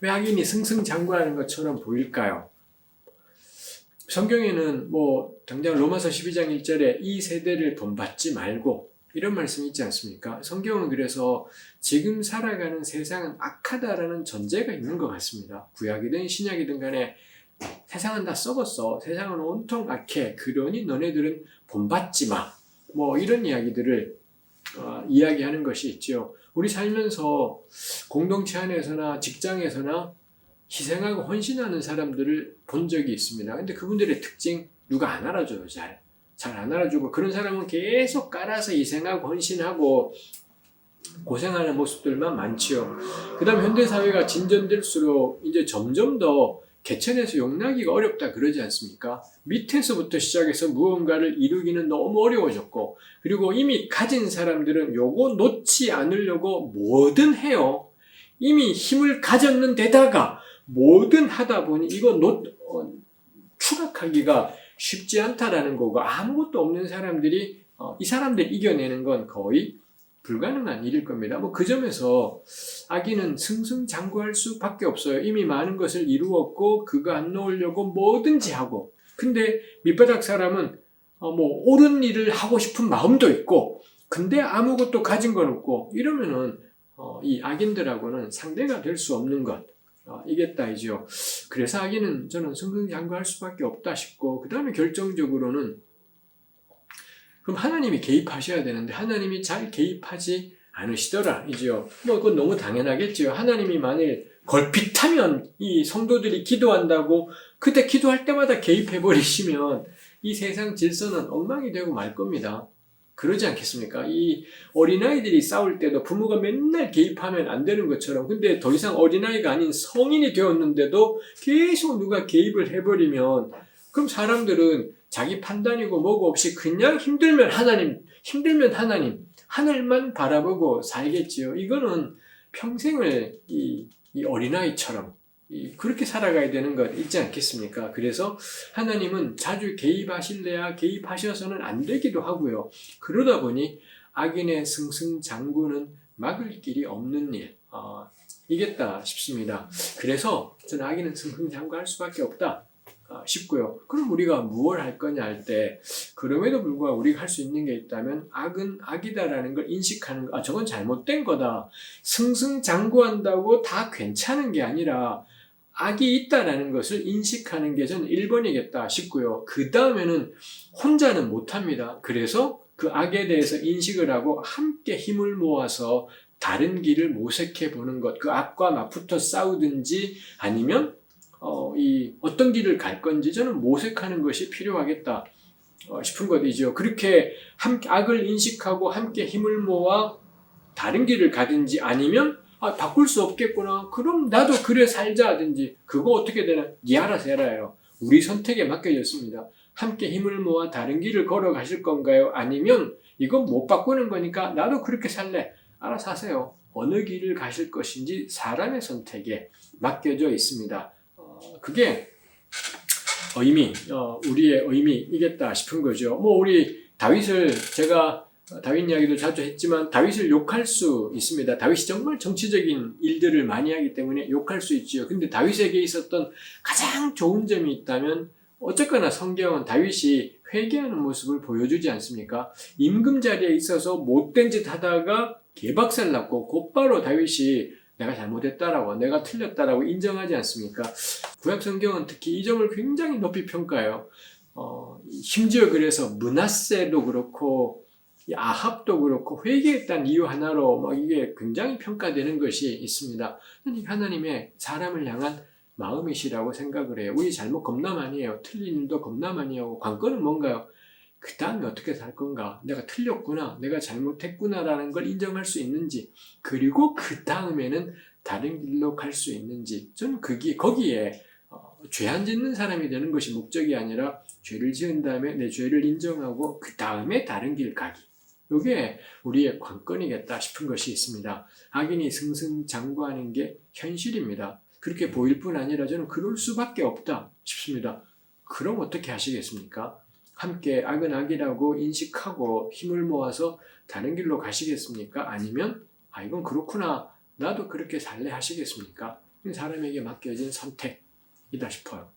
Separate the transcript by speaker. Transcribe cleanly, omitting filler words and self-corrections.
Speaker 1: 왜 악인이 승승장구하는 것처럼 보일까요? 성경에는 당장 로마서 12장 1절에 이 세대를 본받지 말고 이런 말씀이 있지 않습니까? 성경은 그래서 지금 살아가는 세상은 악하다라는 전제가 있는 것 같습니다. 구약이든 신약이든 간에 세상은 다 썩었어. 세상은 온통 악해. 그러니 너네들은 본받지 마. 이런 이야기들을 이야기하는 것이 있죠. 우리 살면서 공동체 안에서나 직장에서나 희생하고 헌신하는 사람들을 본 적이 있습니다. 근데 그분들의 특징 누가 안 알아줘요. 잘 안 알아주고 그런 사람은 계속 깔아서 희생하고 헌신하고 고생하는 모습들만 많지요. 그 다음 현대사회가 진전될수록 이제 점점 더 개천에서 용나기가 어렵다 그러지 않습니까? 밑에서부터 시작해서 무언가를 이루기는 너무 어려워졌고 그리고 이미 가진 사람들은 요거 놓지 않으려고 뭐든 해요. 이미 힘을 가졌는 데다가 뭐든 하다 보니 이거 추락하기가 쉽지 않다라는 거고 아무것도 없는 사람들이 이 사람들 이겨내는 건 거의 불가능한 일일 겁니다. 그 점에서 악인은 승승장구할 수밖에 없어요. 이미 많은 것을 이루었고 그거 안 놓으려고 뭐든지 하고 근데 밑바닥 사람은 옳은 일을 하고 싶은 마음도 있고 근데 아무것도 가진 건 없고 이러면은 이 악인들하고는 상대가 될 수 없는 것 이겠다이죠. 그래서 악인은 저는 승승장구할 수밖에 없다 싶고 그 다음에 결정적으로는 그럼 하나님이 개입하셔야 되는데 하나님이 잘 개입하지 않으시더라 이지요. 그건 너무 당연하겠지요. 하나님이 만일 걸핏하면 이 성도들이 기도한다고 그때 기도할 때마다 개입해버리시면 이 세상 질서는 엉망이 되고 말 겁니다. 그러지 않겠습니까? 이 어린아이들이 싸울 때도 부모가 맨날 개입하면 안 되는 것처럼 근데 더 이상 어린아이가 아닌 성인이 되었는데도 계속 누가 개입을 해버리면 그럼 사람들은 자기 판단이고 뭐고 없이 그냥 힘들면 하나님 하늘만 바라보고 살겠지요. 이거는 평생을 이 어린아이처럼 그렇게 살아가야 되는 것 있지 않겠습니까? 그래서 하나님은 자주 개입하실래야 개입하셔서는 안 되기도 하고요. 그러다 보니 악인의 승승장구는 막을 길이 없는 일 이겠다 싶습니다. 그래서 저는 악인은 승승장구할 수밖에 없다 싶고요. 그럼 우리가 무엇을 할 거냐 할 때 그럼에도 불구하고 우리가 할 수 있는 게 있다면 악은 악이다라는 걸 인식하는 거. 저건 잘못된 거다. 승승장구한다고 다 괜찮은 게 아니라 악이 있다라는 것을 인식하는 게 저는 1번이겠다 싶고요. 그 다음에는 혼자는 못합니다. 그래서 그 악에 대해서 인식을 하고 함께 힘을 모아서 다른 길을 모색해 보는 것. 그 악과 맞붙어 싸우든지 아니면 어떤 길을 갈 건지 저는 모색하는 것이 필요하겠다 싶은 것이죠. 그렇게 악을 인식하고 함께 힘을 모아 다른 길을 가든지 아니면 바꿀 수 없겠구나. 그럼 나도 그래 살자 하든지 그거 어떻게 되나? 니 알아서 해라요. 우리 선택에 맡겨졌습니다. 함께 힘을 모아 다른 길을 걸어가실 건가요? 아니면 이건 못 바꾸는 거니까 나도 그렇게 살래. 알아서 하세요. 어느 길을 가실 것인지 사람의 선택에 맡겨져 있습니다. 그게 우리의 의미이겠다 싶은 거죠. 우리 다윗을 제가 다윗 이야기도 자주 했지만 다윗을 욕할 수 있습니다. 다윗이 정말 정치적인 일들을 많이 하기 때문에 욕할 수 있지요. 근데 다윗에게 있었던 가장 좋은 점이 있다면 어쨌거나 성경은 다윗이 회개하는 모습을 보여주지 않습니까? 임금 자리에 있어서 못된 짓 하다가 개박살 났고 곧바로 다윗이 내가 잘못했다라고 내가 틀렸다라고 인정하지 않습니까? 구약 성경은 특히 이 점을 굉장히 높이 평가해요. 심지어 그래서 므낫세도 그렇고 아합도 그렇고 회개했다는 이유 하나로 이게 굉장히 평가되는 것이 있습니다. 하나님의 사람을 향한 마음이시라고 생각을 해요. 우리 잘못 겁나 많이 해요. 틀린 일도 겁나 많이 하고 관건은 뭔가요? 그 다음에 어떻게 살 건가? 내가 틀렸구나. 내가 잘못했구나라는 걸 인정할 수 있는지 그리고 그 다음에는 다른 길로 갈 수 있는지 저는 거기에 죄 안 짓는 사람이 되는 것이 목적이 아니라 죄를 지은 다음에 내 죄를 인정하고 그 다음에 다른 길 가기. 이게 우리의 관건이겠다 싶은 것이 있습니다. 악인이 승승장구하는 게 현실입니다. 그렇게 보일 뿐 아니라 저는 그럴 수밖에 없다 싶습니다. 그럼 어떻게 하시겠습니까? 함께 악은 악이라고 인식하고 힘을 모아서 다른 길로 가시겠습니까? 아니면 이건 그렇구나 나도 그렇게 살래 하시겠습니까? 사람에게 맡겨진 선택이다 싶어요.